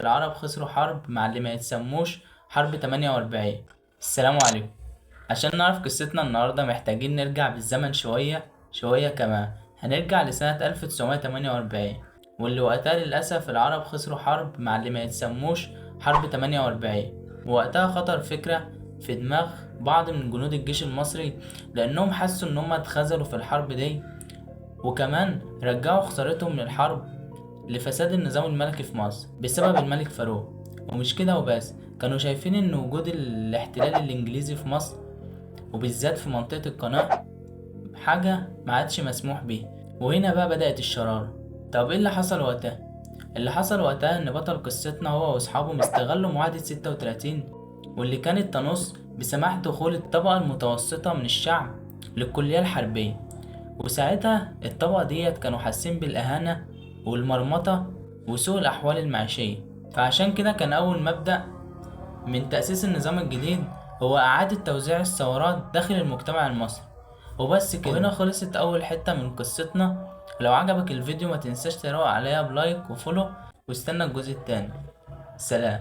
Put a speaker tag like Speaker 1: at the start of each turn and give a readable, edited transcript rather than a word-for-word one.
Speaker 1: العرب خسروا حرب مع اللي ما يتسموش حرب 48. السلام عليكم. عشان نعرف قصتنا النهاردة محتاجين نرجع بالزمن شوية شوية كمان. هنرجع لسنة 1948، واللي وقتها للأسف العرب خسروا حرب مع اللي ما يتسموش حرب 48. ووقتها خطر فكرة في دماغ بعض من جنود الجيش المصري، لأنهم حسوا إنهم اتخذلوا في الحرب دي، وكمان رجعوا خسارتهم للحرب لفساد النظام الملكي في مصر بسبب الملك فاروق. ومش كده وبس، كانوا شايفين ان وجود الاحتلال الانجليزي في مصر وبالذات في منطقة القناة حاجة ما عادش مسموح بيه. وهنا بقى بدأت الشرارة. طب ايه اللي حصل وقتها؟ اللي حصل وقتها ان بطل قصتنا هو واصحابه استغلوا معاهدة 36، واللي كانت تنص بسماح دخول الطبقة المتوسطة من الشعب للكلية الحربية. وساعتها الطبقة ديت كانوا حاسين بالإهانة والمرمطة وسوء الأحوال المعيشية. فعشان كده كان أول مبدأ من تأسيس النظام الجديد هو إعادة توزيع الثورات داخل المجتمع المصري. وبس كده، وهنا خلصت أول حتة من قصتنا. لو عجبك الفيديو ما تنساش تروق عليها بلايك وفولو، واستنى الجزء التاني. سلام.